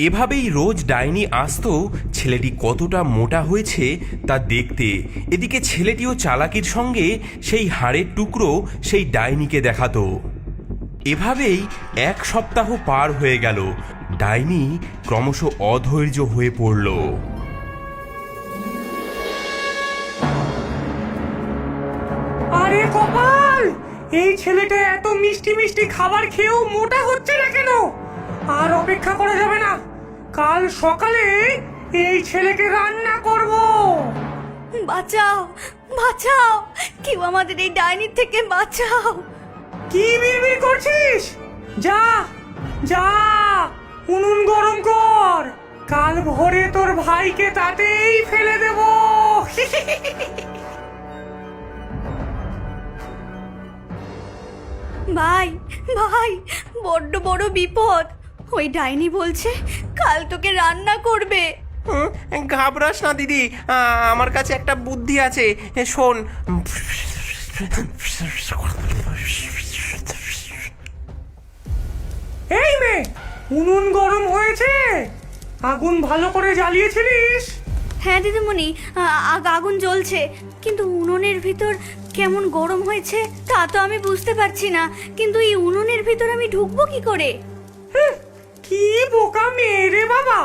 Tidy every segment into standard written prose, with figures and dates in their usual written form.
এভাবেই রোজ ডাইনি আসতো ছেলেটি কতটা মোটা হয়েছে তা দেখতে। এদিকে ছেলেটিও চালাকির সঙ্গে সেই হাড়ের টুকরো সেই ডাইনিকে দেখাতো। এভাবেই 1 সপ্তাহ পার হয়ে গেল। ডাইনি ক্রমশ অধৈর্য হয়ে পড়ল। আরে কপাল, এই ছেলেটা এত মিষ্টি মিষ্টি খাবার খেয়েও মোটা হচ্ছে না কেন? আর অপেক্ষা করা যাবে না, কাল সকালে এই ছেলেকে রান্না করব। বাঁচাও, বাঁচাও, কেউ আমাদের এই ডাইনির থেকে বাঁচাও। কি বিড়বিড় করছিস? যা যা, উনুন গরম কর, কাল ভোরে তোর ভাইকে তাতেই ফেলে দেব। ভাই, ভাই, বড্ড বড় বিপদ। ওই ডাইনি বলছে কাল তোকে রান্না করবে। ঘাবড়াস না দিদি, আমার কাছে একটা বুদ্ধি আছে, শোন। এই মেয়ে, উনুন গরম হয়েছে? আগুন ভালো করে জ্বালিয়েছিলিস? হ্যাঁ দিদিমণি, আগুন জ্বলছে, কিন্তু উনুনের ভিতর কেমন গরম হয়েছে তা তো আমি বুঝতে পারছি না। কিন্তু এই উনুনের ভিতর আমি ঢুকবো কি করে? কি বোকা মেয়ে রে বাবা,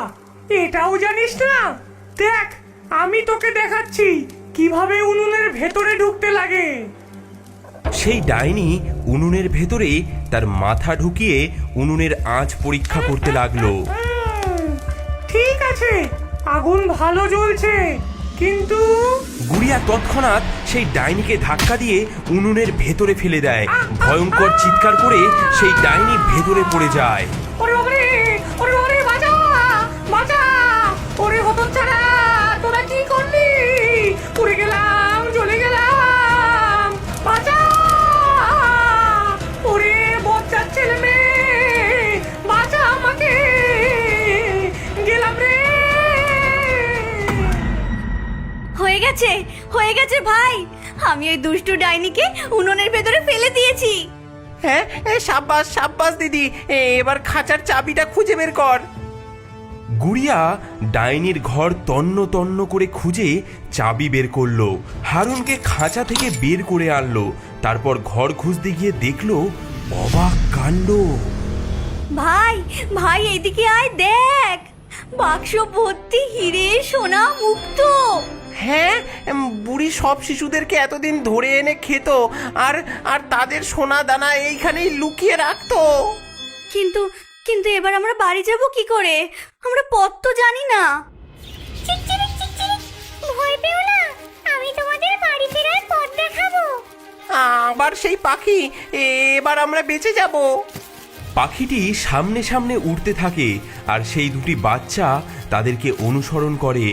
এটাও জানিস না? দেখ, আমি তোকে দেখাচ্ছি কিভাবে উনুনের ভেতরে ঢুকতে লাগে। সেই ডাইনি উনুনের ভেতরে তার মাথা ঢুকিয়ে উনুনের আঁচ পরীক্ষা করতে লাগলো। ঠিক আছে, আগুন ভালো জ্বলছে, কিন্তু গুড়িয়া তৎক্ষণাৎ সেই ডাইনিকে ধাক্কা দিয়ে উনুনের ভেতরে ফেলে দেয়। ভয়ঙ্কর চিৎকার করে সেই ডাইনি ভেতরে পড়ে যায়। ওরে বাবারে, ওরে বাবারে, বাঁচা বাঁচা, ওরে হতচ্ছাড়া, তোরা কি করলি? পুড়ে গেলাম, জ্বলে গেলাম, বাঁচা। ওরে বচ্চার ছেলে মেয়ে, বাঁচা আমাকে, গেলাম রে। হয়ে গেছে, হয়ে গেছে ভাই, আমি ওই দুষ্টু ডাইনিকে উনুনের ভেতরে ফেলে দিয়েছি। হ্যাঁ, সাব্বাস সাব্বাস দিদি, এবার খাঁচার চাবিটা খুঁজে বের কর। গুড়িয়া ডাইনির ঘর তন্ন তন্ন করে খুঁজে চাবি বের করলো, হারুনকে খাঁচা থেকে বের করে আনলো। তারপর ঘর খুঁজতে গিয়ে দেখলো অবাক কাণ্ড। ভাই, ভাই, এদিকে আয়, দেখ, বাক্স ভর্তি হিরে, সোনা, মুক্ত। হ্যাঁ, বুড়ি সব শিশুদেরকে এতদিন ধরে এনে খেত, আর আর তাদের সোনা দানা এইখানেই লুকিয়ে রাখতো। কিন্তু কিন্তু এবার আমরা বাড়ি যাব কি করে? আমরা পথ তো জানি না। ভয় পেও না, আমি তোমাদের বাড়ি ফেরার পথ দেখাবো। আবার সেই পাখি, এবার আমরা বেঁচে যাব। পাখিটি সামনে সামনে উড়তে থাকে, আর সেই দুটি বাচ্চা তাদেরকে অনুসরণ করে।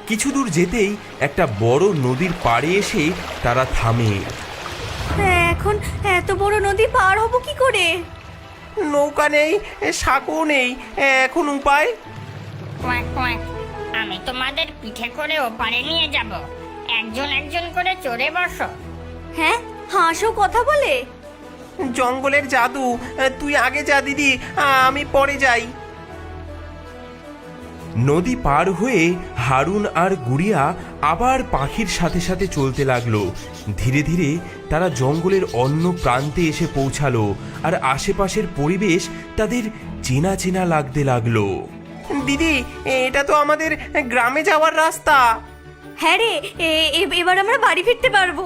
কিছু দূর যেতেই একটা বড় নদীর পাড়ে এসে তারা থামে। এখন এত বড় নদী পার হব কি করে? নৌকা নেই, সাঁকো নেই, এখন উপায়? কোয়াক কোয়াক, আমি তোমাদের পিঠে করে ওপারে নিয়ে যাব। একজন একজন করে চড়ে বসো। হ্যাঁ, হাঁসও কথা বলে? জঙ্গলের জাদু, তুই আগে যা দিদি, আমি পরে যাই। নদী পার হয়ে হারুন আর গুড়িয়া আবার পাখির সাথে সাথে চলতে লাগলো। ধীরে ধীরে তারা জঙ্গলের অন্য প্রান্তে এসে পৌঁছালো, আর আশেপাশের পরিবেশ তাদের চেনা চেনা লাগতে লাগলো। দিদি, এটা তো আমাদের গ্রামে যাওয়ার রাস্তা। হ্যাঁ রে, এবার আমরা বাড়ি ফিরতে পারবো।